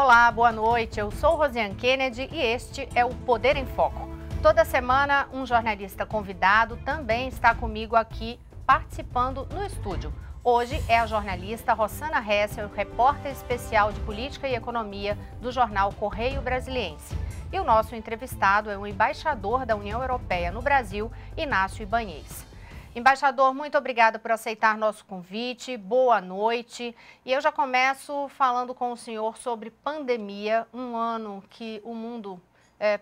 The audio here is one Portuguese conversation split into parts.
Olá, boa noite. Eu sou Rosiane Kennedy e este é o Poder em Foco. Toda semana, um jornalista convidado também está comigo aqui participando no estúdio. Hoje é a jornalista Rossana Hessel, repórter especial de Política e Economia do jornal Correio Brasiliense. E o nosso entrevistado é o embaixador da União Europeia no Brasil, Inácio Ibanez. Embaixador, muito obrigada por aceitar nosso convite, boa noite. E eu já começo falando com o senhor sobre pandemia, um ano que o mundo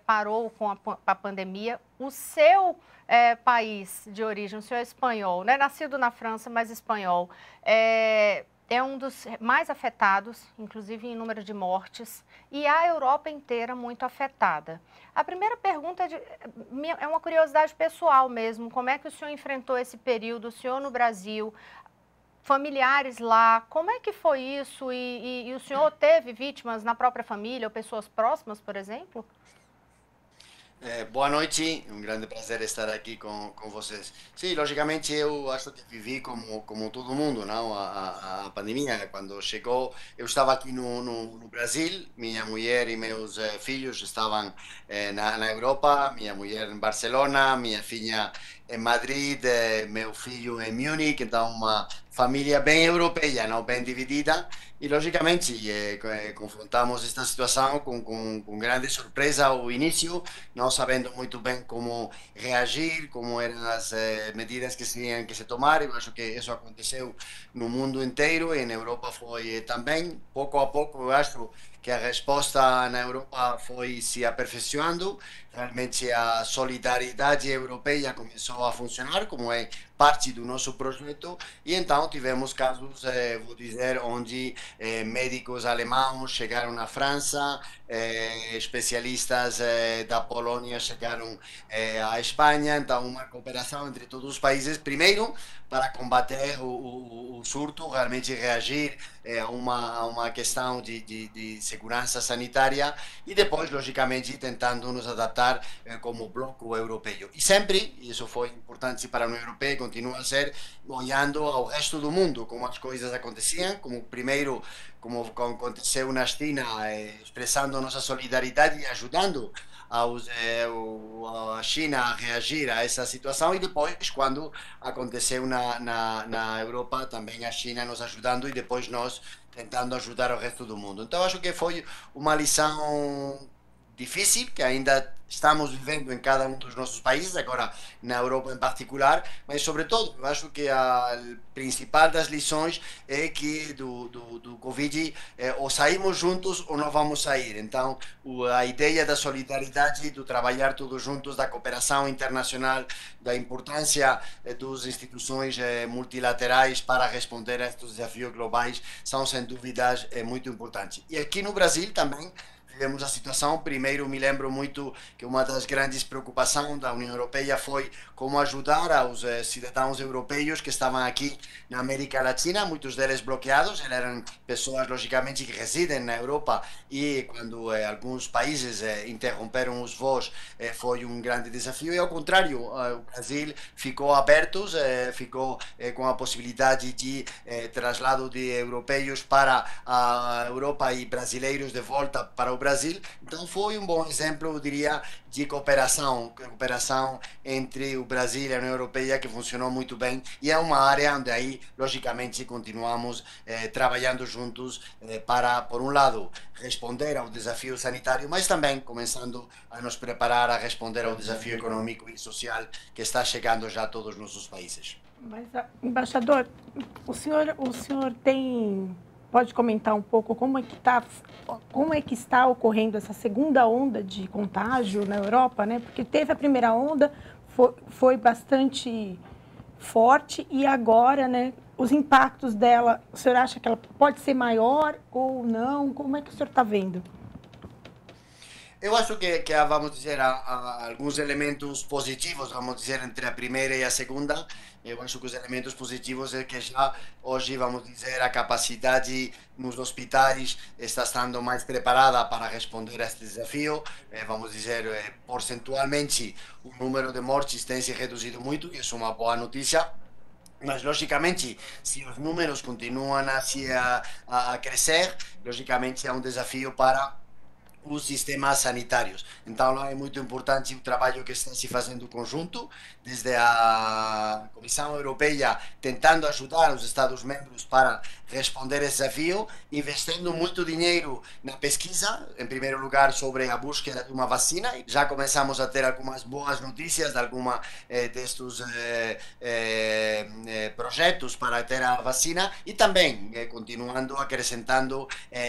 parou com a pandemia. O seu país de origem, o senhor é espanhol, né? Nascido na França, mas espanhol, é um dos mais afetados, inclusive em número de mortes, e a Europa inteira muito afetada. A primeira pergunta é uma curiosidade pessoal mesmo, como é que o senhor enfrentou esse período, o senhor no Brasil, familiares lá, como é que foi isso? E o senhor teve vítimas na própria família ou pessoas próximas, por exemplo? Boa noite, um grande prazer estar aqui com vocês. Sim, logicamente eu acho que vivi como todo mundo, não? A pandemia, quando chegou, eu estava aqui no Brasil, minha mulher e meus filhos estavam na Europa, minha mulher em Barcelona, minha filha em Madrid, meu filho em Munique, então uma família bem europeia, não? Bem dividida. E logicamente confrontamos esta situação com grande surpresa ao início, não sabendo muito bem como reagir, como eram as medidas que se tinham que se tomar. Eu acho que isso aconteceu no mundo inteiro e na Europa foi também. Pouco a pouco, eu acho que a resposta na Europa foi se aperfeiçoando. Realmente a solidariedade europeia começou a funcionar, como é parte do nosso projeto, e então tivemos casos, vou dizer, onde médicos alemãos chegaram na França, especialistas da Polônia chegaram à Espanha, então uma cooperação entre todos os países, primeiro para combater o surto, realmente reagir a uma questão de segurança sanitária e depois, logicamente, tentando nos adaptar como bloco europeu. E sempre, isso foi importante para a União Europeia, continua a ser, olhando ao resto do mundo, como as coisas aconteciam, como primeiro, como aconteceu na China, expressando nossa solidariedade e ajudando a China a reagir a essa situação e depois, quando aconteceu na Europa, também a China nos ajudando e depois nós tentando ajudar o resto do mundo. Então, acho que foi uma lição difícil, que ainda estamos vivendo em cada um dos nossos países, agora na Europa em particular, mas sobretudo, eu acho que a principal das lições é que do Covid ou saímos juntos ou não vamos sair. Então, a ideia da solidariedade, do trabalhar todos juntos, da cooperação internacional, da importância das instituições multilaterais para responder a estes desafios globais, são sem dúvidas muito importantes. E aqui no Brasil também, vivemos a situação. Primeiro, me lembro muito que uma das grandes preocupações da União Europeia foi como ajudar aos cidadãos europeus que estavam aqui na América Latina, muitos deles bloqueados. Eles eram pessoas, logicamente, que residem na Europa e quando alguns países interromperam os voos, foi um grande desafio. E ao contrário, o Brasil ficou aberto, ficou com a possibilidade de traslado de europeus para a Europa e brasileiros de volta para o Brasil. Então foi um bom exemplo, eu diria, de cooperação entre o Brasil e a União Europeia que funcionou muito bem e é uma área onde aí, logicamente, continuamos trabalhando juntos para, por um lado, responder ao desafio sanitário, mas também começando a nos preparar a responder ao desafio econômico e social que está chegando já a todos os nossos países. Mas, embaixador, o senhor pode comentar um pouco como é que está ocorrendo essa segunda onda de contágio na Europa, né? Porque teve a primeira onda, foi bastante forte e agora, né? Os impactos dela, o senhor acha que ela pode ser maior ou não? Como é que o senhor está vendo? Eu acho que há, vamos dizer, há alguns elementos positivos, vamos dizer, entre a primeira e a segunda. Eu acho que os elementos positivos é que já hoje, vamos dizer, a capacidade nos hospitais está estando mais preparada para responder a este desafio. Vamos dizer, porcentualmente, o número de mortes tem se reduzido muito, e isso é uma boa notícia. Mas, logicamente, se os números continuam a crescer, logicamente é um desafio para os sistemas sanitários. Então, é muito importante o trabalho que está se fazendo conjunto, desde a Comissão Europeia tentando ajudar os Estados-membros para responder esse desafio, investindo muito dinheiro na pesquisa, em primeiro lugar sobre a busca de uma vacina. Já começamos a ter algumas boas notícias de alguns destes projetos para ter a vacina e também continuando acrescentando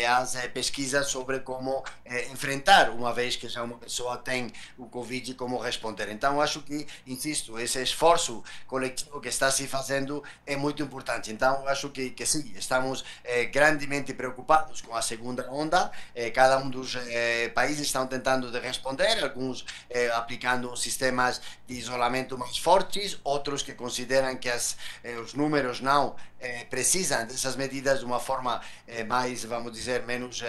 as pesquisas sobre como enfrentar, uma vez que já uma pessoa tem o Covid, como responder. Então, acho que, insisto, esse esforço coletivo que está se fazendo é muito importante. Então, acho que sim, estamos grandemente preocupados com a segunda onda. Cada um dos países estão tentando de responder, alguns aplicando sistemas de isolamento mais fortes, outros que consideram que os números não precisam dessas medidas de uma forma mais, vamos dizer, menos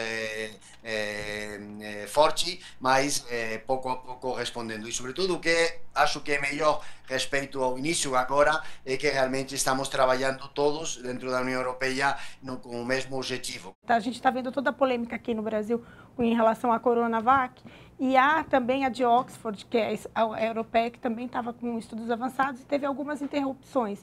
forte, mas pouco a pouco respondendo. E, sobretudo, o que acho que é melhor respeito ao início agora é que realmente estamos trabalhando todos dentro da União Europeia com o mesmo objetivo. A gente está vendo toda a polêmica aqui no Brasil em relação à Coronavac, e há também a de Oxford, que é a europeia, que também estava com estudos avançados e teve algumas interrupções.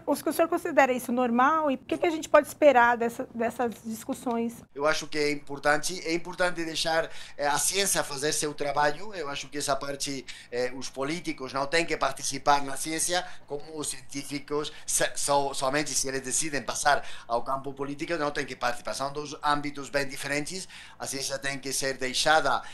O senhor considera isso normal? E o que a gente pode esperar dessas discussões? Eu acho que é importante deixar a ciência fazer seu trabalho. Eu acho que essa parte, os políticos não têm que participar na ciência, como os científicos, somente se eles decidem passar ao campo político, não têm que participar. São dois âmbitos bem diferentes. A ciência tem que ser deixada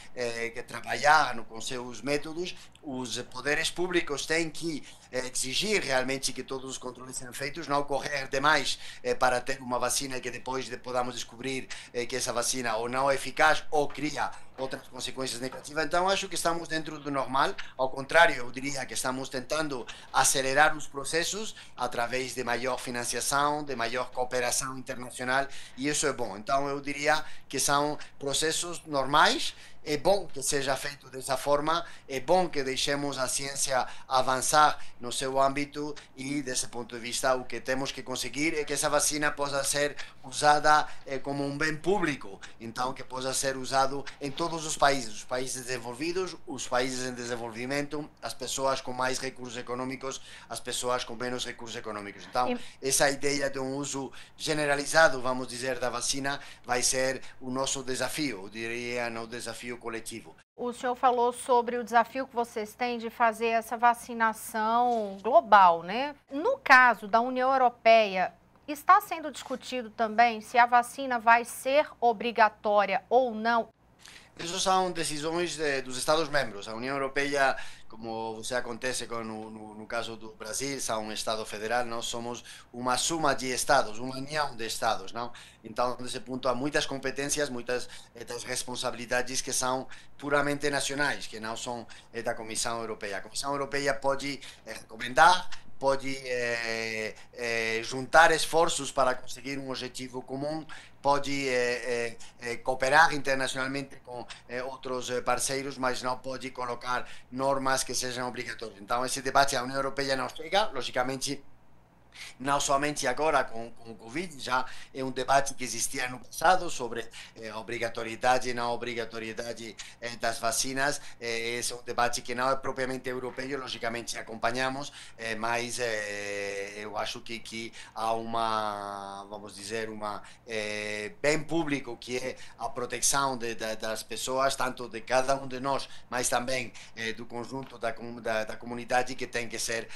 trabalhar com seus métodos. Os poderes públicos têm que exigir realmente que todos os controles sejam feitos, não correr demais para ter uma vacina que depois podamos descobrir que essa vacina ou não é eficaz ou cria outras consequências negativas. Então, acho que estamos dentro do normal. Ao contrário, eu diria que estamos tentando acelerar os processos através de maior financiação, de maior cooperação internacional, e isso é bom. Então, eu diria que são processos normais. É bom que seja feito dessa forma, é bom que deixemos a ciência avançar no seu âmbito e, desse ponto de vista, o que temos que conseguir é que essa vacina possa ser usada como um bem público, então que possa ser usado em todos os países desenvolvidos, os países em desenvolvimento, as pessoas com mais recursos econômicos, as pessoas com menos recursos econômicos. Então, essa ideia de um uso generalizado, vamos dizer, da vacina vai ser o nosso desafio, eu diria, no desafio coletivo. O senhor falou sobre o desafio que vocês têm de fazer essa vacinação global, né? No caso da União Europeia, está sendo discutido também se a vacina vai ser obrigatória ou não? Essas são decisões dos Estados-membros. A União Europeia, como você acontece no caso do Brasil, são um Estado federal, nós somos uma soma de Estados, uma união de Estados, não? Então, nesse ponto, há muitas competências, muitas das responsabilidades que são puramente nacionais, que não são da Comissão Europeia. A Comissão Europeia pode recomendar, pode juntar esforços para conseguir um objetivo comum, pode cooperar internacionalmente com outros parceiros, mas não pode colocar normas que sejam obrigatórias. Então, esse debate a União Europeia não chega, logicamente. Não somente agora com o Covid, já é um debate que existia no passado sobre a obrigatoriedade e não obrigatoriedade das vacinas. Esse é um debate que não é propriamente europeu, logicamente acompanhamos, mas eu acho que há vamos dizer, bem público que é a proteção das pessoas, tanto de cada um de nós, mas também do conjunto da comunidade, que tem que ser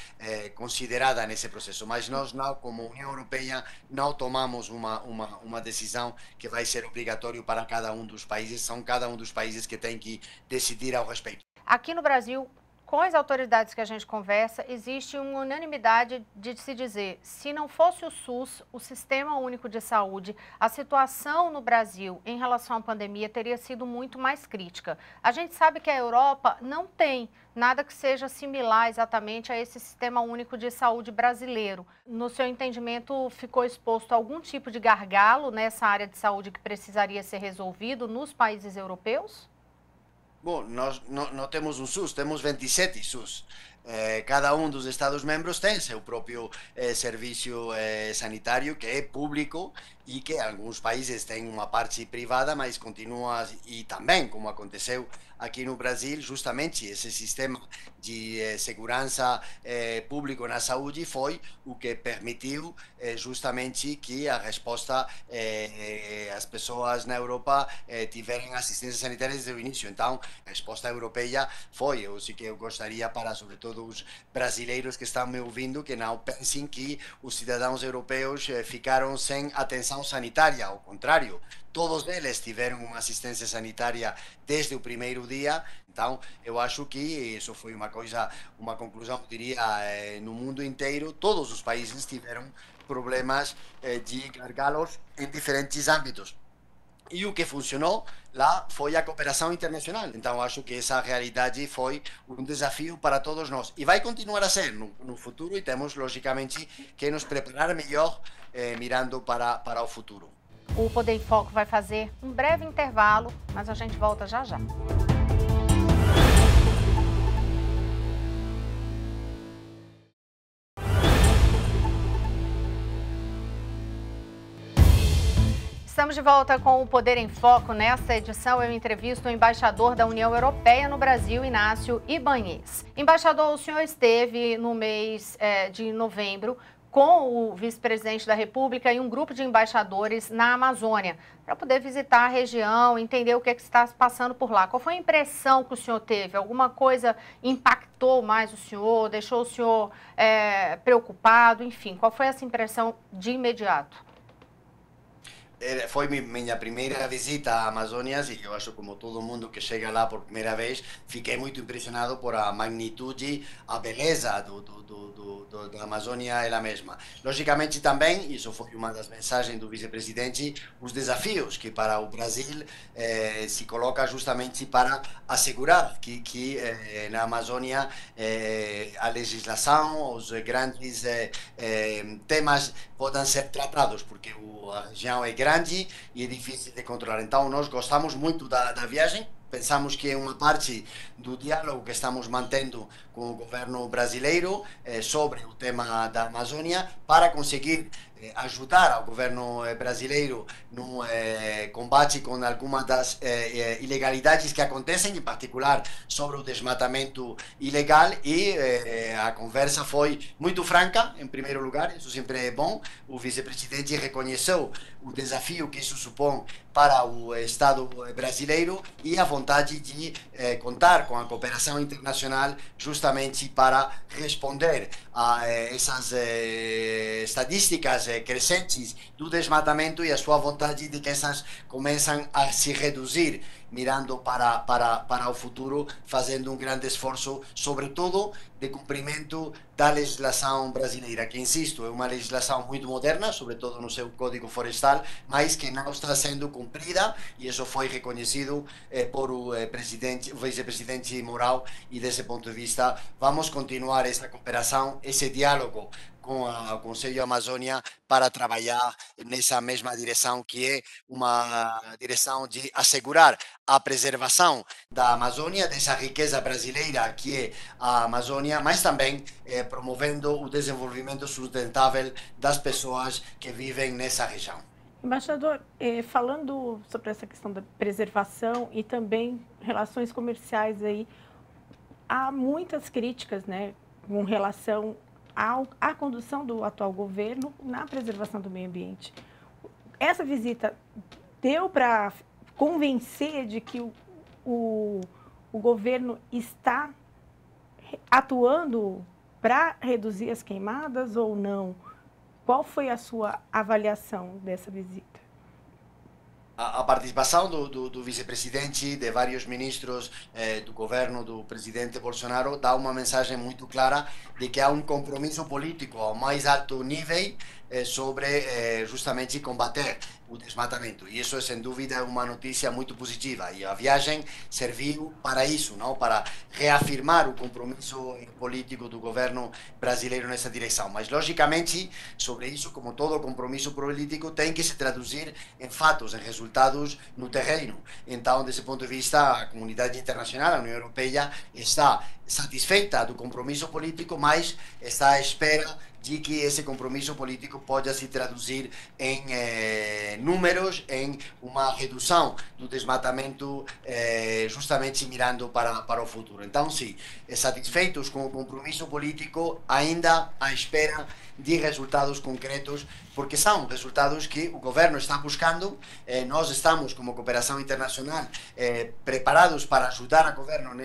considerada nesse processo. Mas nós, não, como União Europeia, não tomamos uma decisão que vai ser obrigatório para cada um dos países. São cada um dos países que tem que decidir ao respeito. Aqui no Brasil, com as autoridades que a gente conversa, existe uma unanimidade de se dizer, se não fosse o SUS, o Sistema Único de Saúde, a situação no Brasil em relação à pandemia teria sido muito mais crítica. A gente sabe que a Europa não tem nada que seja similar exatamente a esse Sistema Único de Saúde brasileiro. No seu entendimento, ficou exposto a algum tipo de gargalo nessa área de saúde que precisaria ser resolvido nos países europeus? Bom, nós não temos um SUS, temos 27 SUS. cada um dos Estados-membros tem seu próprio serviço sanitário que é público e que alguns países têm uma parte privada, mas continua, e também, como aconteceu aqui no Brasil, justamente esse sistema de segurança público na saúde foi o que permitiu justamente que a resposta, as pessoas na Europa tiverem assistência sanitária desde o início. Então, a resposta europeia foi, eu sei que eu gostaria para, sobretudo, os brasileiros que estão me ouvindo, que não pensem que os cidadãos europeus ficaram sem atenção sanitária, ao contrário, todos eles tiveram uma assistência sanitária desde o primeiro dia. Então, eu acho que isso foi uma coisa, uma conclusão, eu diria, no mundo inteiro, todos os países tiveram problemas de gargalos em diferentes âmbitos. E o que funcionou lá foi a cooperação internacional. Então, acho que essa realidade foi um desafio para todos nós. E vai continuar a ser no futuro, e temos, logicamente, que nos preparar melhor mirando para o futuro. O Poder em Foco vai fazer um breve intervalo, mas a gente volta já já. Estamos de volta com o Poder em Foco. Nesta edição, eu entrevisto o embaixador da União Europeia no Brasil, Inácio Ibanez. Embaixador, o senhor esteve no mês de novembro com o vice-presidente da República e um grupo de embaixadores na Amazônia, para poder visitar a região, entender o que está se passando por lá. Qual foi a impressão que o senhor teve? Alguma coisa impactou mais o senhor, deixou o senhor preocupado? Enfim, qual foi essa impressão de imediato? Foi minha primeira visita à Amazônia e eu acho, como todo mundo que chega lá por primeira vez, fiquei muito impressionado por a magnitude, a beleza da Amazônia ela mesma. Logicamente também, isso foi uma das mensagens do vice-presidente, os desafios que para o Brasil se coloca justamente para assegurar que na Amazônia a legislação, os grandes temas podem ser tratados, porque a região é grande e é difícil de controlar. Então, nós gostamos muito da viagem, pensamos que é uma parte do diálogo que estamos mantendo com o governo brasileiro sobre o tema da Amazônia, para conseguir ajudar ao governo brasileiro no combate com algumas das ilegalidades que acontecem, em particular sobre o desmatamento ilegal. E a conversa foi muito franca, em primeiro lugar, isso sempre é bom. O vice-presidente reconheceu o desafio que isso supõe para o Estado brasileiro e a vontade de contar com a cooperação internacional justamente para responder a essas estatísticas crescentes do desmatamento e a sua vontade de que essas começam a se reduzir, mirando para o futuro, fazendo um grande esforço, sobretudo de cumprimento da legislação brasileira, que, insisto, é uma legislação muito moderna, sobretudo no seu Código Florestal, mas que não está sendo cumprida, e isso foi reconhecido por o vice-presidente Mourão, e desse ponto de vista vamos continuar essa cooperação, esse diálogo com o Conselho Amazônia, para trabalhar nessa mesma direção, que é uma direção de assegurar a preservação da Amazônia, dessa riqueza brasileira que é a Amazônia, mas também promovendo o desenvolvimento sustentável das pessoas que vivem nessa região. Embaixador, falando sobre essa questão da preservação e também relações comerciais aí, há muitas críticas, né, com relação à condução do atual governo na preservação do meio ambiente. Essa visita deu para convencer de que o governo está atuando para reduzir as queimadas ou não? Qual foi a sua avaliação dessa visita? A participação do vice-presidente, de vários ministros do governo do presidente Bolsonaro, dá uma mensagem muito clara de que há um compromisso político ao mais alto nível sobre justamente combater o desmatamento. E isso é, sem dúvida, uma notícia muito positiva. E a viagem serviu para isso, não? Para reafirmar o compromisso político do governo brasileiro nessa direção. Mas, logicamente, sobre isso, como todo compromisso político, tem que se traduzir em fatos, em resultados no terreno. Então, desse ponto de vista, a comunidade internacional, a União Europeia, está satisfeita do compromisso político, mas está à espera de que esse compromisso político possa se traduzir em números, em uma redução do desmatamento, justamente mirando para o futuro. Então, sim, satisfeitos com o compromisso político, ainda à espera de resultados concretos, porque são resultados que o governo está buscando. Nós estamos, como cooperação internacional, preparados para ajudar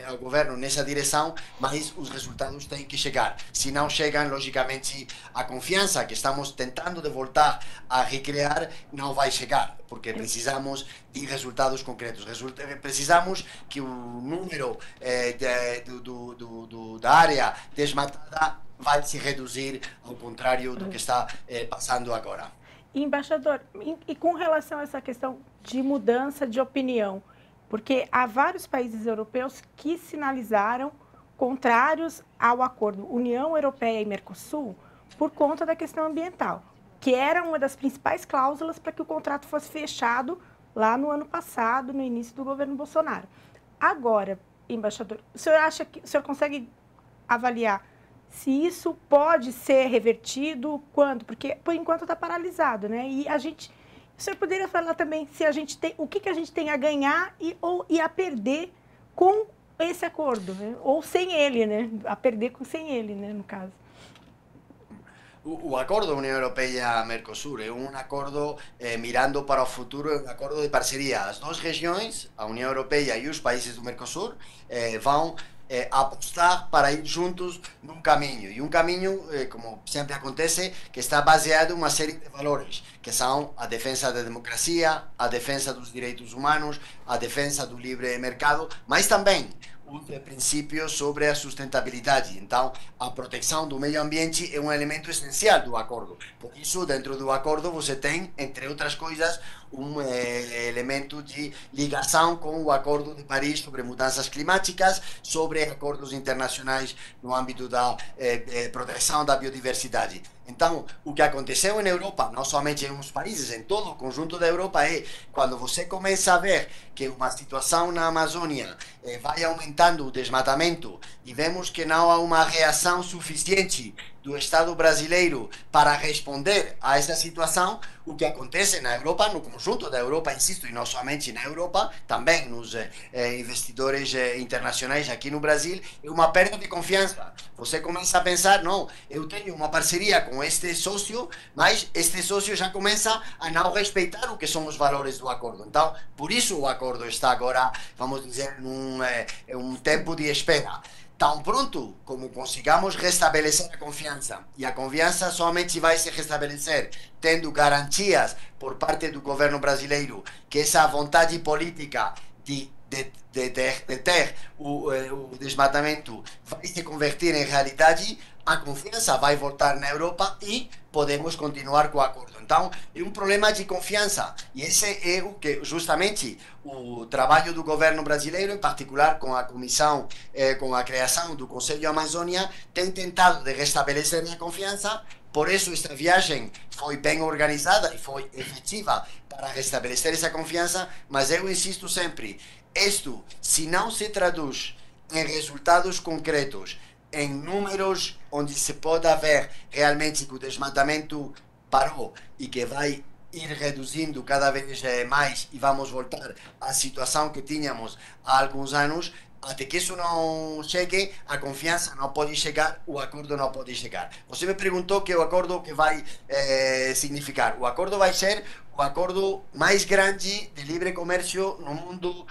ao governo nessa direção, mas os resultados têm que chegar. Se não chegam, logicamente, a confiança que estamos tentando de voltar a recriar não vai chegar, porque precisamos de resultados concretos. Precisamos que o número da área desmatada vai se reduzir, ao contrário do que está passando agora. Embaixador, e com relação a essa questão de mudança de opinião, porque há vários países europeus que sinalizaram contrários ao acordo União Europeia e Mercosul por conta da questão ambiental, que era uma das principais cláusulas para que o contrato fosse fechado lá no ano passado, no início do governo Bolsonaro. Agora, embaixador, o senhor consegue avaliar se isso pode ser revertido, quando? Porque, por enquanto, está paralisado, né? E o senhor poderia falar também se a gente tem, o que a gente tem a ganhar e a perder com esse acordo, né? Ou sem ele, né? A perder sem ele, né, no caso. O acordo União Europeia-Mercosur é um acordo mirando para o futuro, é um acordo de parceria. As duas regiões, a União Europeia e os países do Mercosur, vão apostar para ir juntos num caminho. E um caminho, como sempre acontece, que está baseado em uma série de valores, que são a defesa da democracia, a defesa dos direitos humanos, a defesa do livre mercado, mas também princípios sobre a sustentabilidade. Então, a proteção do meio ambiente é um elemento essencial do acordo. Por isso, dentro do acordo, você tem, entre outras coisas, um elemento de ligação com o Acordo de Paris sobre mudanças climáticas, sobre acordos internacionais no âmbito da proteção da biodiversidade. Então, o que aconteceu na Europa, não somente em uns países, em todo o conjunto da Europa, é quando você começa a ver que uma situação na Amazônia vai aumentando o desmatamento e vemos que não há uma reação suficiente do Estado brasileiro para responder a essa situação, o que acontece na Europa, no conjunto da Europa, insisto, e não somente na Europa, também nos investidores internacionais aqui no Brasil, é uma perda de confiança. Você começa a pensar, não, eu tenho uma parceria com este sócio, mas este sócio já começa a não respeitar o que são os valores do acordo. Então, por isso o acordo está agora, vamos dizer, num um tempo de espera. Tão pronto como consigamos restabelecer a confiança, e a confiança somente vai se restabelecer tendo garantias por parte do governo brasileiro que essa vontade política de ter o desmatamento vai se converter em realidade, a confiança vai voltar na Europa e podemos continuar com o acordo. Então, é um problema de confiança, e esse é o que justamente o trabalho do governo brasileiro, em particular com a comissão, com a criação do Conselho Amazônia, tem tentado de restabelecer a confiança. Por isso esta viagem foi bem organizada e foi efetiva para restabelecer essa confiança, mas eu insisto sempre, isto, se não se traduz em resultados concretos, em números onde se pode ver realmente que o desmatamento parou e que vai ir reduzindo cada vez mais e vamos voltar à situação que tínhamos há alguns anos, até que isso não chegue, a confiança não pode chegar, o acordo não pode chegar. Você me perguntou que o acordo que vai significar. O acordo vai ser o acordo mais grande de livre comércio no mundo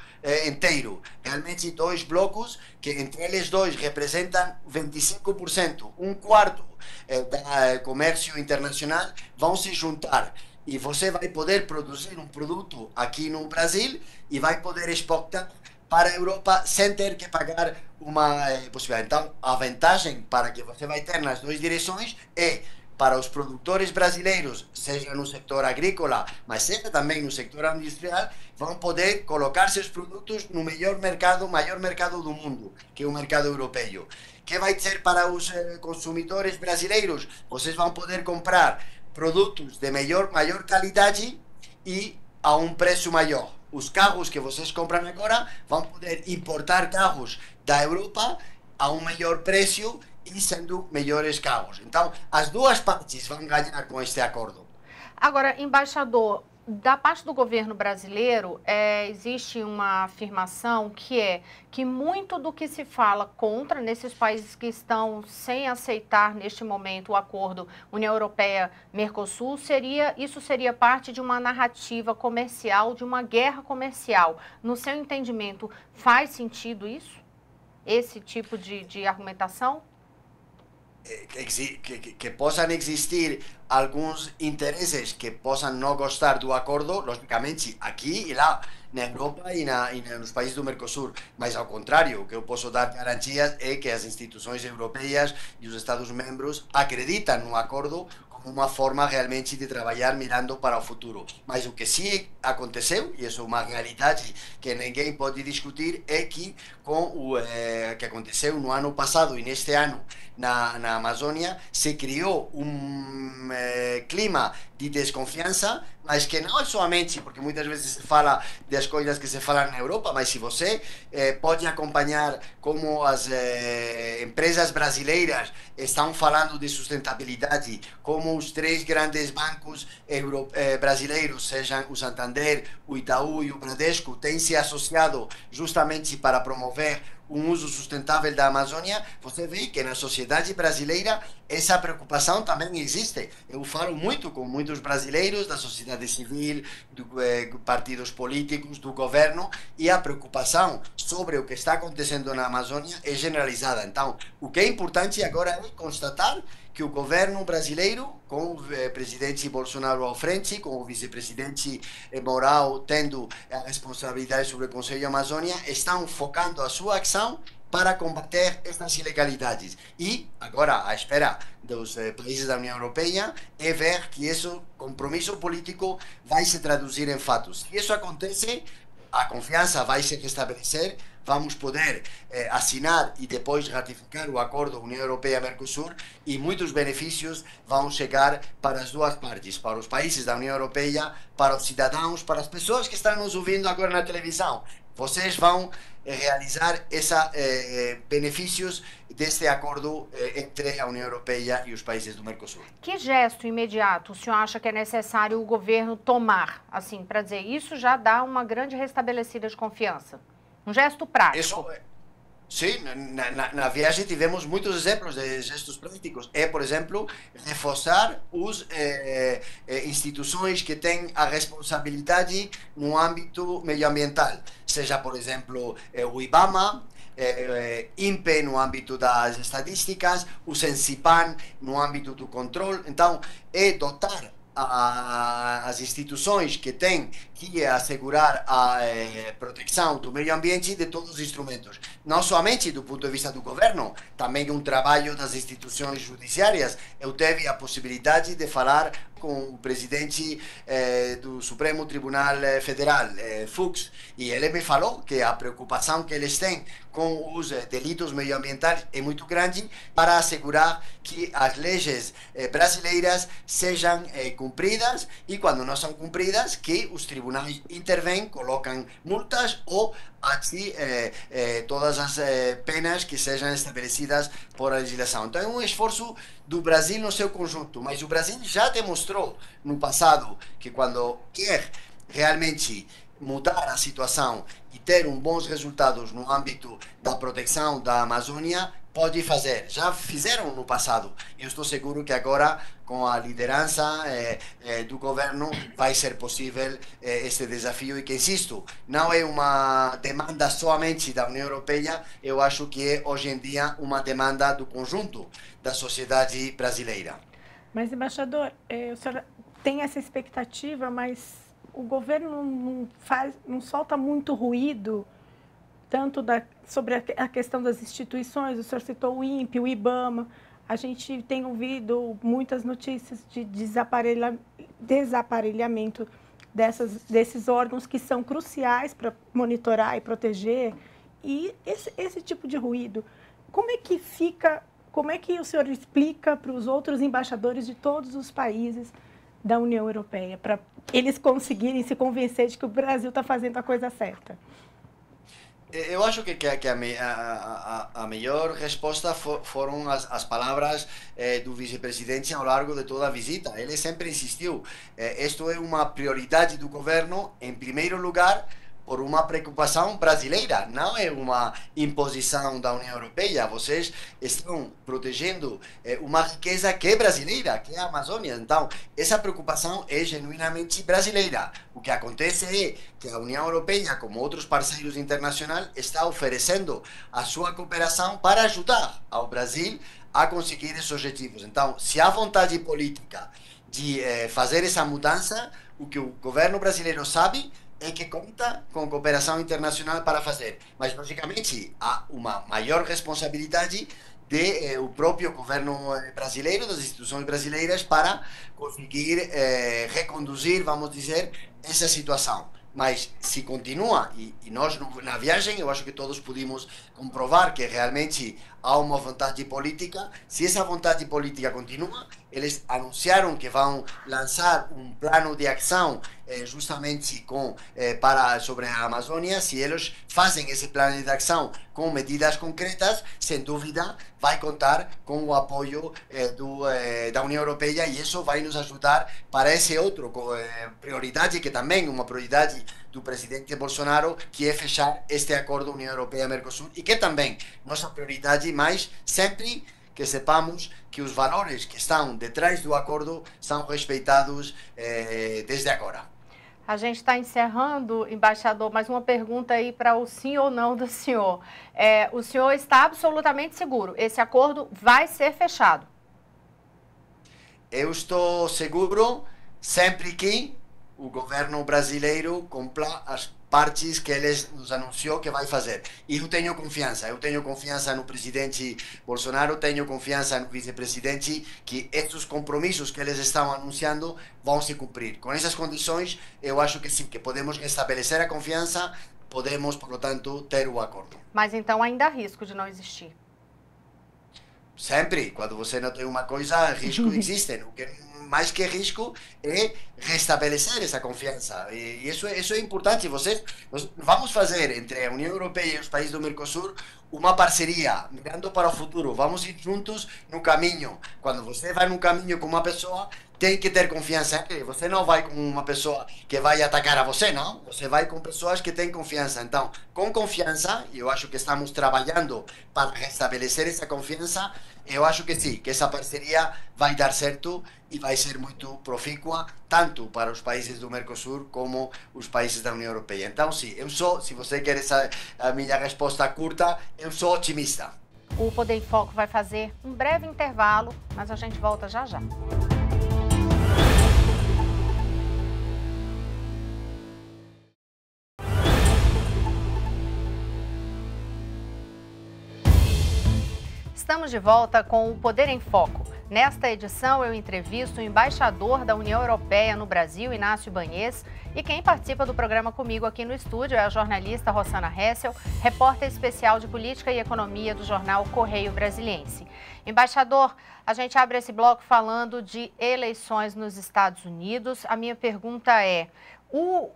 inteiro. Realmente dois blocos que entre eles dois representam 25%, um quarto do comércio internacional, vão se juntar. E você vai poder produzir um produto aqui no Brasil e vai poder exportar para a Europa sem ter que pagar uma possibilidade. Então, a vantagem para que você vai ter nas duas direções é para os produtores brasileiros, seja no setor agrícola, mas seja também no setor industrial, vão poder colocar seus produtos no maior mercado do mundo, que é o mercado europeu. Que vai ser para os consumidores brasileiros? Vocês vão poder comprar produtos de maior qualidade e a um preço maior. Os carros que vocês compram agora vão poder importar carros da Europa a um melhor preço e sendo melhores carros. Então, as duas partes vão ganhar com este acordo. Agora, embaixador, da parte do governo brasileiro, existe uma afirmação que é que muito do que se fala contra nesses países que estão sem aceitar neste momento o acordo União Europeia-Mercosul, isso seria parte de uma narrativa comercial, de uma guerra comercial. No seu entendimento, faz sentido isso? Esse tipo de argumentação? Que possam existir alguns interesses que possam não gostar do acordo, logicamente, aqui e lá, na Europa e nos países do Mercosul. Mas, ao contrário, o que eu posso dar garantias é que as instituições europeias e os Estados-membros acreditam no acordo como uma forma realmente de trabalhar mirando para o futuro. Mas o que sim aconteceu, e isso é uma realidade que ninguém pode discutir, é que com o que aconteceu no ano passado e neste ano na Amazônia, se criou um clima de desconfiança, mas que não é somente, porque muitas vezes se fala das coisas que se falam na Europa, mas se você pode acompanhar como as empresas brasileiras estão falando de sustentabilidade, como os 3 grandes bancos brasileiros, sejam o Santander, o Itaú e o Bradesco, têm se associado justamente para promover um uso sustentável da Amazônia, você vê que na sociedade brasileira essa preocupação também existe. Eu falo muito com muitos brasileiros da sociedade civil, dos partidos políticos, do governo, e a preocupação sobre o que está acontecendo na Amazônia é generalizada. Então, o que é importante agora é constatar que o governo brasileiro, com o presidente Bolsonaro ao frente, com o vice-presidente Mourão tendo a responsabilidade sobre o Conselho Amazônia, estão focando a sua ação para combater estas ilegalidades. E agora a espera dos países da União Europeia é ver que esse compromisso político vai se traduzir em fatos. Se isso acontece, a confiança vai se restabelecer, vamos poder assinar e depois ratificar o acordo União Europeia-Mercosul e muitos benefícios vão chegar para as duas partes, para os países da União Europeia, para os cidadãos, para as pessoas que estão nos ouvindo agora na televisão. Vocês vão realizar esses benefícios deste acordo entre a União Europeia e os países do Mercosul. Que gesto imediato o senhor acha que é necessário o governo tomar, assim, para dizer isso já dá uma grande restabelecida de confiança? Um gesto prático. Sim, na viagem tivemos muitos exemplos de gestos práticos. Por exemplo, reforçar as instituições que têm a responsabilidade no âmbito medioambiental. Seja, por exemplo, o IBAMA, INPE no âmbito das estatísticas, o SENSIPAN no âmbito do controle. Então, dotar as instituições que têm que assegurar a proteção do meio ambiente de todos os instrumentos, não somente do ponto de vista do governo, também um trabalho das instituições judiciárias. Eu tive a possibilidade de falar com o presidente do Supremo Tribunal Federal, Fux, e ele me falou que a preocupação que eles têm com os delitos medioambientais é muito grande para assegurar que as leis brasileiras sejam cumpridas e, quando não são cumpridas, que os tribunais intervêm, colocam multas ou assim todas as penas que sejam estabelecidas por a legislação. Então é um esforço do Brasil no seu conjunto, mas o Brasil já demonstrou no passado que quando quer realmente mudar a situação e ter bons resultados no âmbito da proteção da Amazônia, pode fazer. Já fizeram no passado. Eu estou seguro que agora, com a liderança do governo, vai ser possível este desafio e que, insisto, não é uma demanda somente da União Europeia, eu acho que é, hoje em dia, uma demanda do conjunto da sociedade brasileira. Mas, embaixador, o senhor tem essa expectativa, mas o governo não solta muito ruído, tanto sobre a questão das instituições, o senhor citou o INPE, o IBAMA, a gente tem ouvido muitas notícias de desaparelhamento desses órgãos que são cruciais para monitorar e proteger. E esse tipo de ruído, como é que o senhor explica para os outros embaixadores de todos os países da União Europeia, para eles conseguirem se convencer de que o Brasil está fazendo a coisa certa? Eu acho que a melhor resposta foram as palavras do vice-presidente ao largo de toda a visita. Ele sempre insistiu, isto é uma prioridade do governo, em primeiro lugar, por uma preocupação brasileira, não é uma imposição da União Europeia. Vocês estão protegendo uma riqueza que é brasileira, que é a Amazônia. Então, essa preocupação é genuinamente brasileira. O que acontece é que a União Europeia, como outros parceiros internacionais, está oferecendo a sua cooperação para ajudar ao Brasil a conseguir esses objetivos. Então, se há vontade política de fazer essa mudança, o que o governo brasileiro sabe é que conta com cooperação internacional para fazer. Mas, logicamente, há uma maior responsabilidade do próprio governo brasileiro, das instituições brasileiras, para conseguir reconduzir, vamos dizer, essa situação. Mas se continua, e nós na viagem, eu acho que todos pudimos comprovar que realmente há uma vontade política. Se essa vontade política continua, eles anunciaram que vão lançar um plano de ação justamente sobre a Amazônia. Se eles fazem esse plano de ação com medidas concretas, sem dúvida vai contar com o apoio da União Europeia, e isso vai nos ajudar para esse outro prioridade, que também é uma prioridade do presidente Bolsonaro, que é fechar este acordo União Europeia-Mercosul, e que também nossa prioridade, mas sempre que sepamos que os valores que estão detrás do acordo são respeitados desde agora. A gente está encerrando, embaixador, mais uma pergunta aí para o sim ou não do senhor. O senhor está absolutamente seguro? Esse acordo vai ser fechado? Eu estou seguro sempre que o governo brasileiro cumpra as partes que eles nos anunciou que vai fazer. E eu tenho confiança no presidente Bolsonaro, tenho confiança no vice-presidente, que esses compromissos que eles estão anunciando vão se cumprir. Com essas condições, eu acho que sim, que podemos restabelecer a confiança, podemos, por lo tanto, ter o acordo. Mas então ainda há risco de não existir? Sempre, quando você não tem uma coisa, risco existe. O que mais que risco é restabelecer essa confiança. E isso é importante. Nós vamos fazer entre a União Europeia e os países do Mercosul uma parceria, mirando para o futuro. Vamos ir juntos no caminho. Quando você vai no caminho com uma pessoa, tem que ter confiança. Você não vai com uma pessoa que vai atacar a você, não. Você vai com pessoas que têm confiança. Então, com confiança, e eu acho que estamos trabalhando para restabelecer essa confiança, eu acho que sim, que essa parceria vai dar certo e vai ser muito profícua, tanto para os países do Mercosul como os países da União Europeia. Então, sim, se você quer a minha resposta curta, eu sou otimista. O Poder em Foco vai fazer um breve intervalo, mas a gente volta já já. Estamos de volta com o Poder em Foco. Nesta edição, eu entrevisto o embaixador da União Europeia no Brasil, Inácio Banhes, e quem participa do programa comigo aqui no estúdio é a jornalista Rossana Hessel, repórter especial de Política e Economia do jornal Correio Brasiliense. Embaixador, a gente abre esse bloco falando de eleições nos Estados Unidos. A minha pergunta é,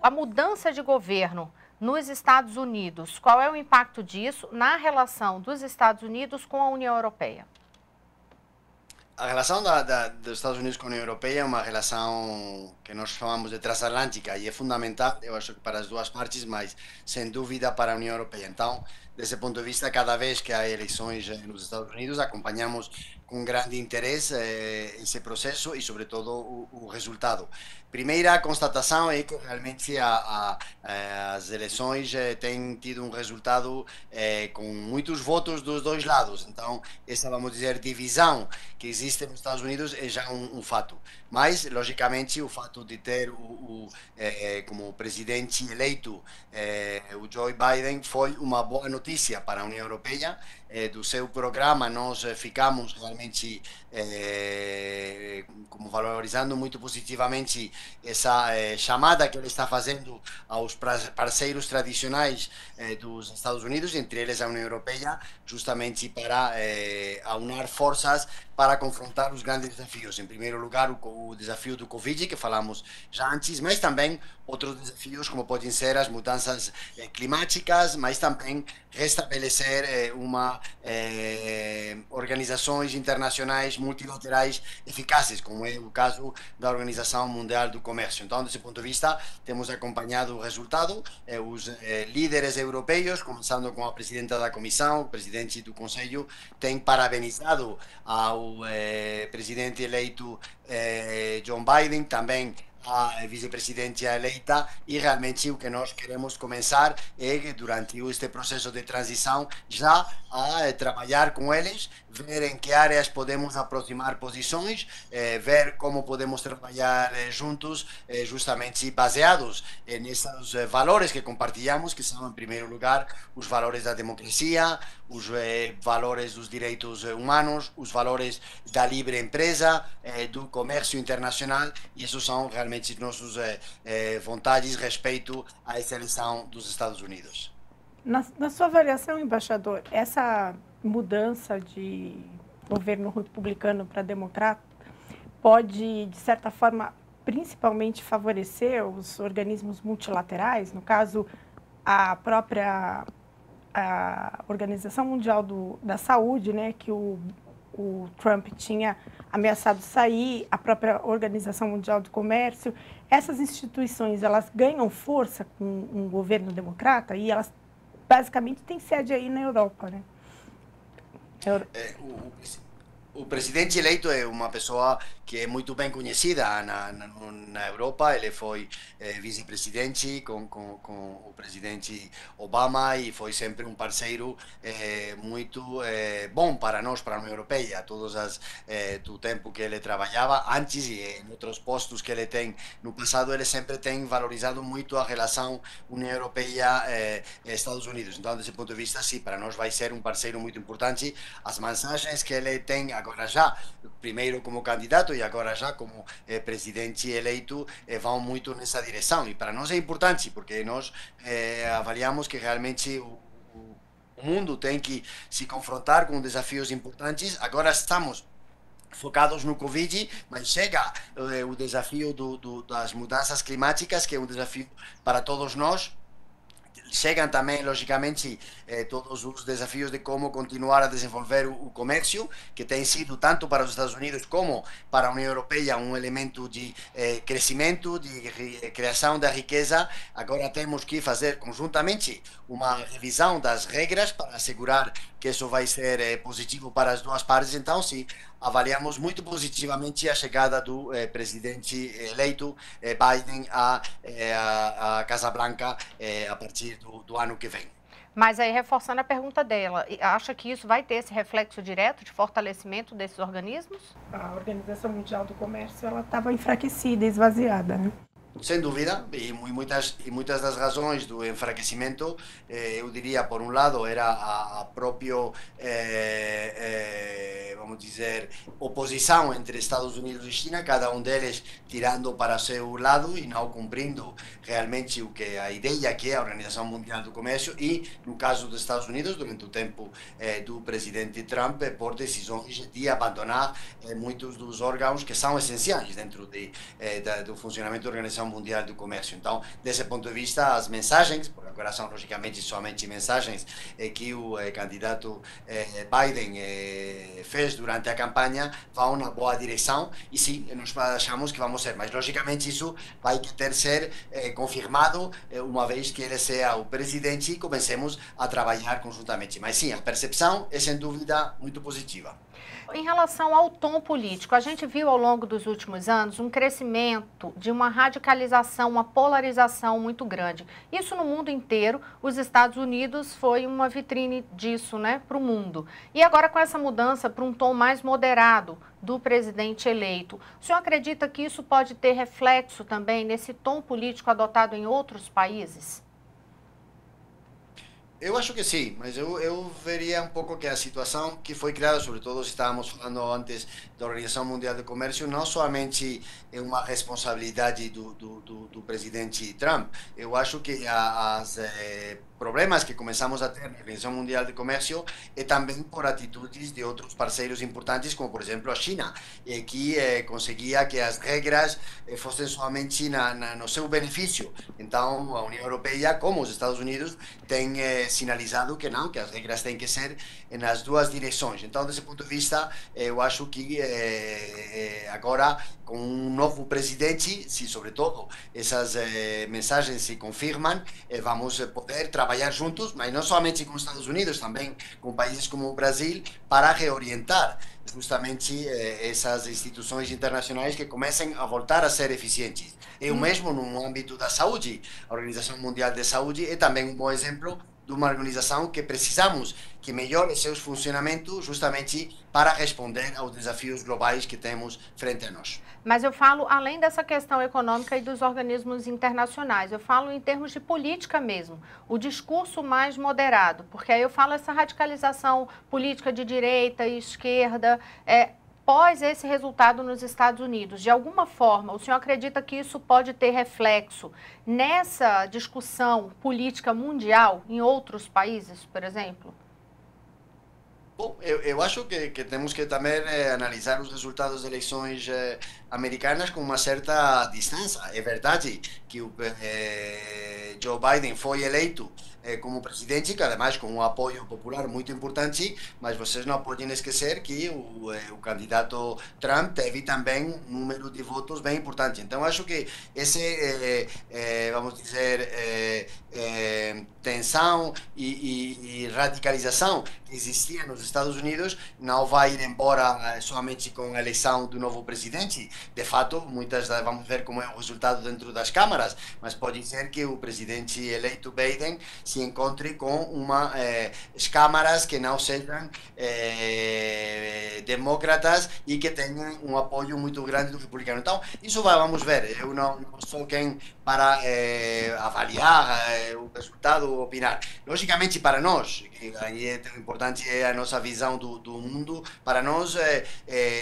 a mudança de governo nos Estados Unidos, qual é o impacto disso na relação dos Estados Unidos com a União Europeia? A relação dos Estados Unidos com a União Europeia é uma relação que nós chamamos de transatlântica e é fundamental, eu acho que para as duas partes, mas sem dúvida para a União Europeia. Então, desse ponto de vista, cada vez que há eleições nos Estados Unidos, acompanhamos com grande interesse esse processo e, sobretudo, o resultado. Primeira constatação é que realmente as eleições têm tido um resultado com muitos votos dos dois lados. Então, essa, vamos dizer, divisão que existe nos Estados Unidos é já um fato. Mas, logicamente, o fato de ter como presidente eleito o Joe Biden foi uma boa notícia para a União Europeia do seu programa, nós ficamos realmente como valorizando muito positivamente essa chamada que ele está fazendo aos parceiros tradicionais dos Estados Unidos, entre eles a União Europeia, justamente para aunar forças para confrontar os grandes desafios. Em primeiro lugar, o desafio do Covid, que falamos já antes, mas também outros desafios, como podem ser as mudanças climáticas, mas também restabelecer organizações internacionais multilaterais eficazes, como é o caso da Organização Mundial do Comércio. Então, desse ponto de vista, temos acompanhado o resultado. Os líderes europeus, começando com a presidenta da Comissão, o presidente do Conselho, têm parabenizado ao presidente eleito John Biden, também a vice-presidente eleita, e realmente o que nós queremos começar é que durante este processo de transição já a trabalhar com eles, ver em que áreas podemos aproximar posições, ver como podemos trabalhar juntos, justamente baseados nesses valores que compartilhamos, que são, em primeiro lugar, os valores da democracia, os valores dos direitos humanos, os valores da livre empresa, do comércio internacional, e esses são realmente nossas vontades respeito a essa eleição dos Estados Unidos. Na sua avaliação, embaixador, essa mudança de governo republicano para democrata pode, de certa forma, principalmente favorecer os organismos multilaterais, no caso, a própria Organização Mundial da Saúde, né, que o Trump tinha ameaçado sair, a própria Organização Mundial do Comércio. Essas instituições, elas ganham força com um governo democrata e elas basicamente têm sede aí na Europa, né? O presidente eleito é uma pessoa que é muito bem conhecida na Europa. Ele foi vice-presidente com o presidente Obama e foi sempre um parceiro muito bom para nós, para a União Europeia. Do tempo que ele trabalhava antes e em outros postos que ele tem no passado, ele sempre tem valorizado muito a relação União Europeia-Estados Unidos. Então, desse ponto de vista, sim, para nós vai ser um parceiro muito importante. As mensagens que ele tem agora já, primeiro como candidato e agora já como presidente eleito, vão muito nessa direção, e para nós é importante porque nós avaliamos que realmente o mundo tem que se confrontar com desafios importantes. Agora estamos focados no Covid, mas chega o desafio das mudanças climáticas, que é um desafio para todos nós. Chegam também, logicamente, todos os desafios de como continuar a desenvolver o comércio, que tem sido, tanto para os Estados Unidos como para a União Europeia, um elemento de crescimento, de criação da riqueza. Agora temos que fazer conjuntamente uma revisão das regras para assegurar que isso vai ser positivo para as duas partes. Então, sim, avaliamos muito positivamente a chegada do presidente eleito Biden à Casa Branca a partir do ano que vem. Mas aí, reforçando a pergunta dela, acha que isso vai ter esse reflexo direto de fortalecimento desses organismos? A Organização Mundial do Comércio, ela estava enfraquecida, esvaziada, né? Sem dúvida, e muitas das razões do enfraquecimento, eu diria, por um lado, era a própria, vamos dizer, oposição entre Estados Unidos e China, cada um deles tirando para seu lado e não cumprindo realmente o que a ideia que é a Organização Mundial do Comércio, e no caso dos Estados Unidos, durante o tempo do presidente Trump, por decisões de abandonar muitos dos órgãos que são essenciais dentro do funcionamento da Organização Mundial do Comércio. Então, desse ponto de vista, as mensagens, porque agora são logicamente somente mensagens que o candidato Biden fez durante a campanha, vão na boa direção, e sim, nós achamos que vamos ser, mas logicamente isso vai ter ser confirmado uma vez que ele seja o presidente e comecemos a trabalhar conjuntamente. Mas sim, a percepção é sem dúvida muito positiva. Em relação ao tom político, a gente viu ao longo dos últimos anos um crescimento de uma radicalização, uma polarização muito grande. Isso no mundo inteiro. Os Estados Unidos foi uma vitrine disso, né, para o mundo. E agora, com essa mudança para um tom mais moderado do presidente eleito, o senhor acredita que isso pode ter reflexo também nesse tom político adotado em outros países? Eu acho que sim, mas eu veria um pouco que a situação que foi criada, sobretudo se estávamos falando antes da Organização Mundial de Comércio, não somente é uma responsabilidade do presidente Trump. Eu acho que as problemas que começamos a ter na Organização Mundial de Comércio é também por atitudes de outros parceiros importantes, como por exemplo a China, que conseguia que as regras fossem somente no seu benefício. Então a União Europeia, como os Estados Unidos, tem sinalizado que não, que as regras têm que ser nas duas direções. Então, desse ponto de vista, eu acho que agora, com um novo presidente, se sobretudo essas mensagens se confirmam, vamos poder trabalhar juntos, mas não somente com os Estados Unidos, também com países como o Brasil, para reorientar justamente essas instituições internacionais que comecem a voltar a ser eficientes. E o mesmo no âmbito da saúde. A Organização Mundial de Saúde é também um bom exemplo de uma organização que precisamos que melhore seus funcionamentos justamente para responder aos desafios globais que temos frente a nós. Mas eu falo, além dessa questão econômica e dos organismos internacionais, eu falo em termos de política mesmo, o discurso mais moderado, porque aí eu falo essa radicalização política de direita e esquerda, após esse resultado nos Estados Unidos, de alguma forma, o senhor acredita que isso pode ter reflexo nessa discussão política mundial em outros países, por exemplo? Bom, eu acho que temos que também analisar os resultados das eleições americanas com uma certa distância. É verdade que o Joe Biden foi eleito como presidente, que además com um apoio popular muito importante, mas vocês não podem esquecer que o candidato Trump teve também um número de votos bem importante. Então acho que esse, vamos dizer, tensão e radicalização que existia nos Estados Unidos não vai ir embora somente com a eleição do novo presidente. De fato, vamos ver como é o resultado dentro das câmaras, mas pode ser que o presidente eleito Biden se encontre com as câmaras que não sejam demócratas e que tenham um apoio muito grande do republicano. Então, isso vamos ver. Eu não sou quem para avaliar o resultado, opinar. Logicamente, para nós, que é tão importante a nossa visão do mundo, para nós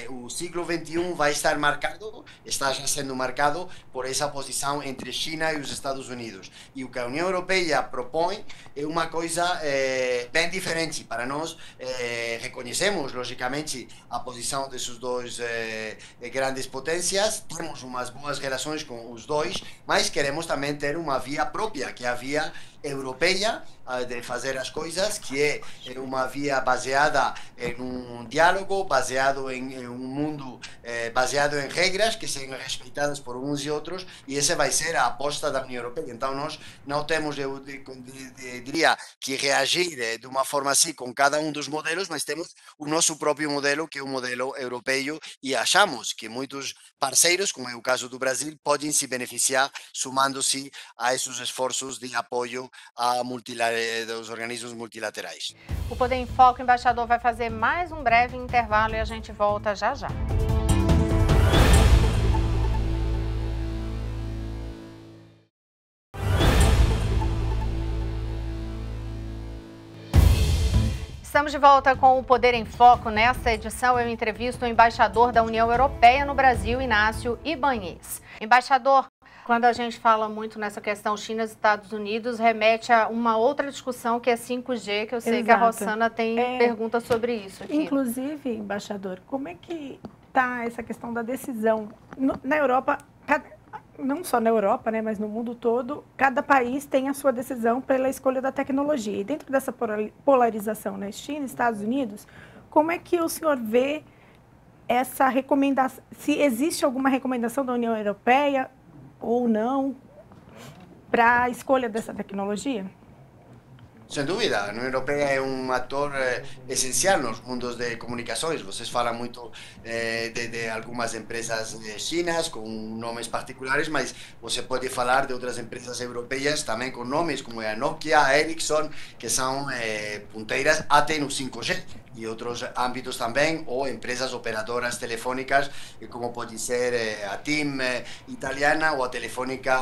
o século XXI vai estar marcado, está já sendo marcado por essa posição entre China e os Estados Unidos. E o que a União Europeia propõe é uma coisa bem diferente. Para nós, reconhecemos, logicamente, a posição desses dois grandes potências, temos umas boas relações com os dois, mas queremos também ter uma via própria, que é a via europeia de fazer as coisas, que é uma via baseada em um diálogo, baseado em um mundo, baseado em regras que sejam respeitadas por uns e outros, e essa vai ser a aposta da União Europeia. Então nós não temos, eu diria, que reagir de uma forma assim com cada um dos modelos, mas temos o nosso próprio modelo, que é o modelo europeu, e achamos que muitos parceiros, como é o caso do Brasil, podem se beneficiar sumando-se a esses esforços de apoio dos organismos multilaterais. O Poder em Foco, embaixador, vai fazer mais um breve intervalo e a gente volta já já. Estamos de volta com o Poder em Foco. Nesta edição, eu entrevisto o embaixador da União Europeia no Brasil, Inácio Ibanez. Embaixador, quando a gente fala muito nessa questão China e Estados Unidos, remete a uma outra discussão que é 5G, que eu sei que a Rossana tem perguntas sobre isso aqui. Inclusive, embaixador, como é que está essa questão da decisão? Na Europa, não só na Europa, né, mas no mundo todo, cada país tem a sua decisão pela escolha da tecnologia. E dentro dessa polarização, né, China e Estados Unidos, como é que o senhor vê essa recomendação? Se existe alguma recomendação da União Europeia ou não para a escolha dessa tecnologia? Sem dúvida, a União Europeia é um ator essencial nos mundos de comunicações. Vocês falam muito de algumas empresas chinas com nomes particulares, mas você pode falar de outras empresas europeias também com nomes como a Nokia, a Ericsson, que são punteiras até no 5G. E outros âmbitos também, ou empresas operadoras telefônicas, como pode ser a TIM italiana ou a Telefônica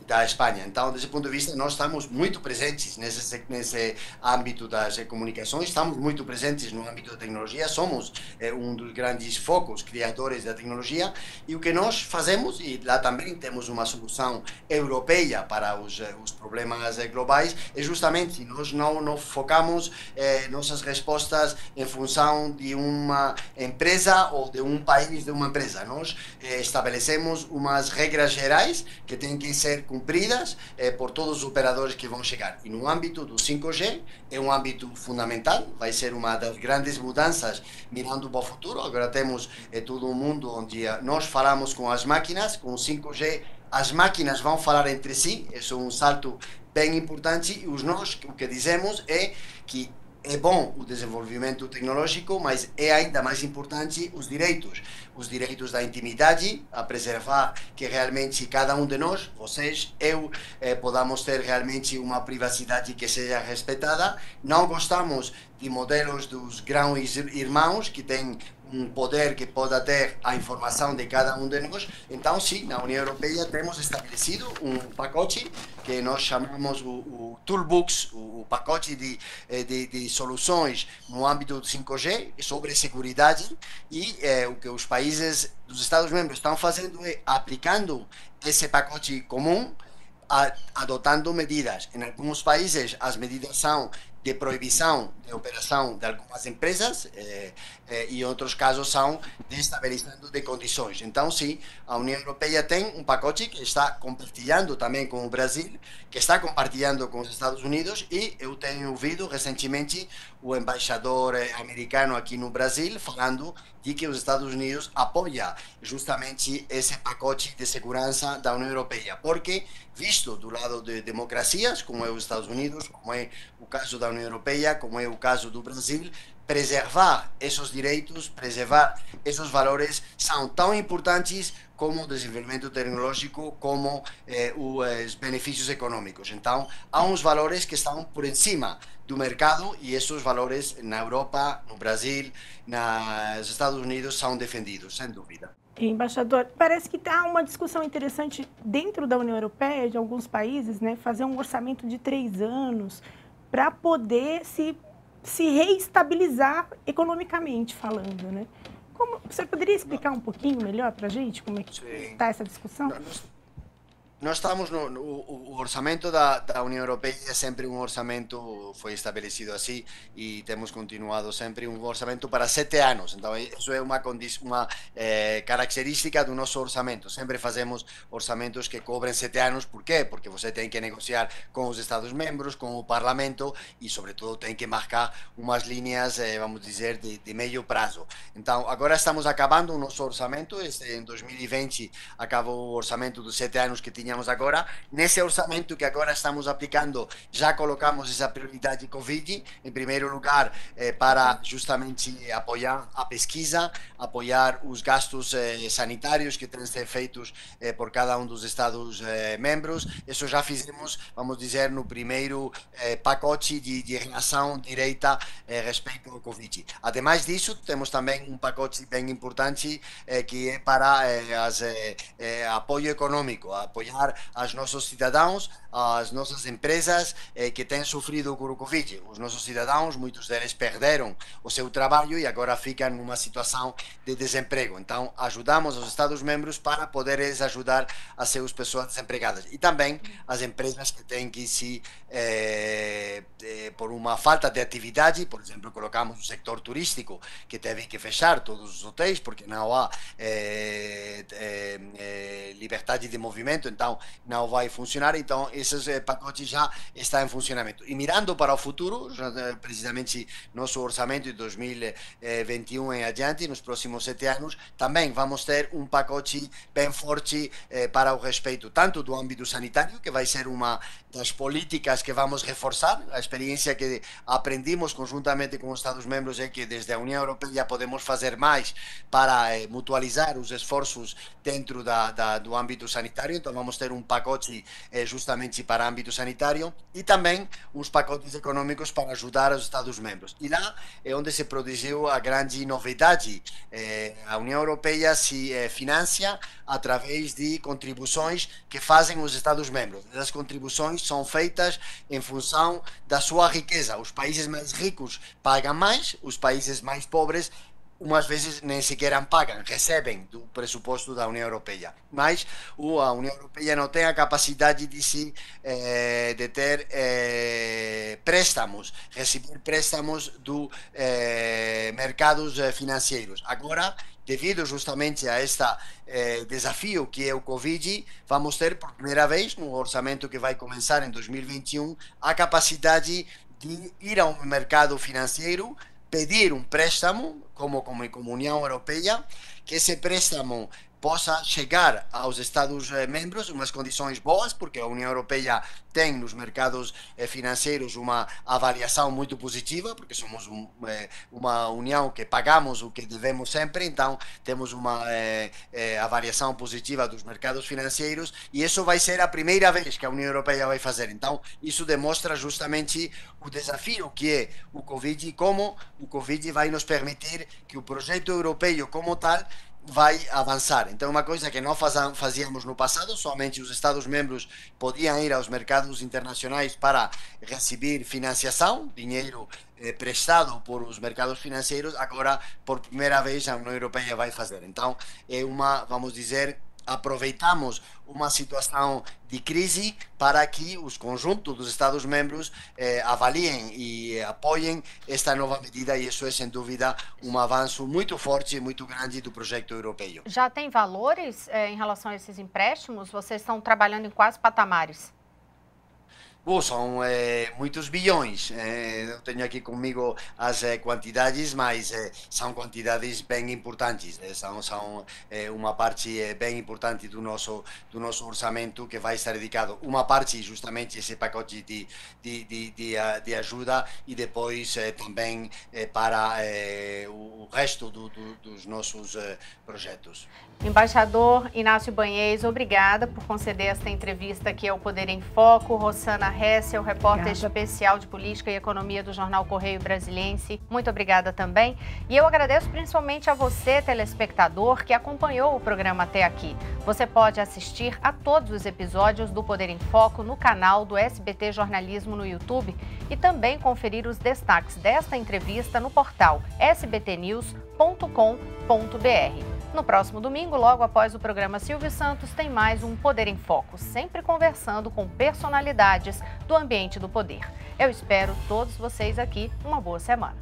da Espanha. Então, desse ponto de vista, nós estamos muito presentes nesse âmbito das comunicações, estamos muito presentes no âmbito da tecnologia, somos um dos grandes focos criadores da tecnologia, e o que nós fazemos, e lá também temos uma solução europeia para os problemas globais, é justamente nós não focamos nossas respostas em função de uma empresa ou de um país, de uma empresa. Nós estabelecemos umas regras gerais que têm que ser cumpridas por todos os operadores que vão chegar. E no âmbito do 5G, é um âmbito fundamental, vai ser uma das grandes mudanças mirando para o futuro. Agora temos todo um mundo onde nós falamos com as máquinas, com o 5G, as máquinas vão falar entre si, isso é um salto bem importante, e nós o que dizemos é que é bom o desenvolvimento tecnológico, mas é ainda mais importante os direitos da intimidade, a preservar que realmente cada um de nós, vocês, eu, podamos ter realmente uma privacidade que seja respeitada. Não gostamos de modelos dos grãos irmãos que têm um poder que pode ter a informação de cada um de nós. Então, sim, na União Europeia temos estabelecido um pacote que nós chamamos o Toolbox, o pacote de soluções no âmbito do 5G sobre seguridade, e o que os países dos Estados-membros estão fazendo é aplicando esse pacote comum, adotando medidas. Em alguns países, as medidas são de proibição de operação de algumas empresas, e em outros casos são de estabelecimento de condições. Então, sim, a União Europeia tem um pacote que está compartilhando também com o Brasil, que está compartilhando com os Estados Unidos, e eu tenho ouvido recentemente o embaixador americano aqui no Brasil falando de que os Estados Unidos apoiam justamente esse pacote de segurança da União Europeia, porque, visto do lado de democracias, como é os Estados Unidos, como é o caso da União Europeia, como é o caso do Brasil, preservar esses direitos, preservar esses valores são tão importantes como o desenvolvimento tecnológico, como os benefícios econômicos. Então, há uns valores que estão por cima do mercado, e esses valores na Europa, no Brasil, nos Estados Unidos são defendidos, sem dúvida. Embaixador, parece que está uma discussão interessante dentro da União Europeia, de alguns países, né, fazer um orçamento de 3 anos para poder se reestabilizar economicamente falando, né? Você poderia explicar um pouquinho melhor para a gente como é que está essa discussão? Nós estamos o orçamento da União Europeia é sempre um orçamento, foi estabelecido assim, e temos continuado sempre um orçamento para 7 anos. Então isso é uma característica do nosso orçamento. Sempre fazemos orçamentos que cobrem 7 anos. Por quê? Porque você tem que negociar com os Estados-membros, com o Parlamento, e sobretudo tem que marcar umas linhas, vamos dizer, de meio prazo. Então agora estamos acabando o nosso orçamento. Em 2020 acabou o orçamento dos 7 anos que tínhamos agora. Nesse orçamento que agora estamos aplicando, já colocamos essa prioridade Covid em primeiro lugar, para justamente apoiar a pesquisa, apoiar os gastos sanitários que têm que ser feitos por cada um dos Estados-membros. Isso já fizemos, vamos dizer, no primeiro pacote de reação direita respeito ao Covid. Ademais disso, temos também um pacote bem importante que é para apoio econômico, apoiar aos nossos cidadãos, às nossas empresas que têm sofrido com o Covid. Os nossos cidadãos, muitos deles perderam o seu trabalho e agora ficam numa situação de desemprego. Então, ajudamos os Estados-membros para poderem ajudar as suas pessoas desempregadas. E também as empresas que têm que por uma falta de atividade, por exemplo, colocamos o sector turístico, que teve que fechar todos os hotéis, porque não há liberdade de movimento, então não vai funcionar. Então esses pacotes já estão em funcionamento. E mirando para o futuro, precisamente nosso orçamento de 2021 em adiante, nos próximos 7 anos, também vamos ter um pacote bem forte para o respeito tanto do âmbito sanitário, que vai ser uma das políticas que vamos reforçar. A experiência que aprendimos conjuntamente com os Estados-membros é que desde a União Europeia podemos fazer mais para mutualizar os esforços dentro do âmbito sanitário. Então vamos vamos ter um pacote justamente para âmbito sanitário e também uns pacotes econômicos para ajudar os Estados-membros. E lá é onde se produziu a grande novidade. A União Europeia se financia através de contribuições que fazem os Estados-membros. As contribuições são feitas em função da sua riqueza. Os países mais ricos pagam mais, os países mais pobres umas vezes nem sequer pagam, recebem do pressuposto da União Europeia. Mas a União Europeia não tem a capacidade de ter préstamos, receber préstamos dos mercados financeiros. Agora, devido justamente a este desafio que é o Covid, vamos ter por primeira vez, no orçamento que vai começar em 2021, a capacidade de ir ao mercado financeiro, pedir um préstamo, como União Europeia, que esse préstamo possa chegar aos Estados-membros umas condições boas, porque a União Europeia tem nos mercados financeiros uma avaliação muito positiva, porque somos uma união que pagamos o que devemos sempre, então temos uma avaliação positiva dos mercados financeiros, e isso vai ser a primeira vez que a União Europeia vai fazer. Então isso demonstra justamente o desafio que é o Covid e como o Covid vai nos permitir que o projeto europeu como tal vai avançar. Então, uma coisa que não fazíamos no passado, somente os Estados-membros podiam ir aos mercados internacionais para receber financiação, dinheiro prestado por os mercados financeiros, agora, por primeira vez, a União Europeia vai fazer. Então, é vamos dizer, aproveitamos uma situação de crise para que os conjuntos dos Estados-membros avaliem e apoiem esta nova medida, e isso é, sem dúvida, um avanço muito forte e muito grande do projeto europeu. Já tem valores em relação a esses empréstimos? Vocês estão trabalhando em quais patamares? São muitos bilhões. Não tenho aqui comigo as quantidades, mas são quantidades bem importantes. São uma parte bem importante do nosso orçamento que vai estar dedicado. Uma parte justamente esse pacote de ajuda, e depois também para o resto dos nossos projetos. Embaixador Inácio Banhês, obrigada por conceder esta entrevista aqui ao Poder em Foco. Rossana Hessel, repórter especial de Política e Economia do Jornal Correio Brasiliense. Muito obrigada também. E eu agradeço principalmente a você, telespectador, que acompanhou o programa até aqui. Você pode assistir a todos os episódios do Poder em Foco no canal do SBT Jornalismo no YouTube e também conferir os destaques desta entrevista no portal sbtnews.com.br. No próximo domingo, logo após o programa Silvio Santos, tem mais um Poder em Foco, sempre conversando com personalidades do ambiente do poder. Eu espero todos vocês aqui. Uma boa semana.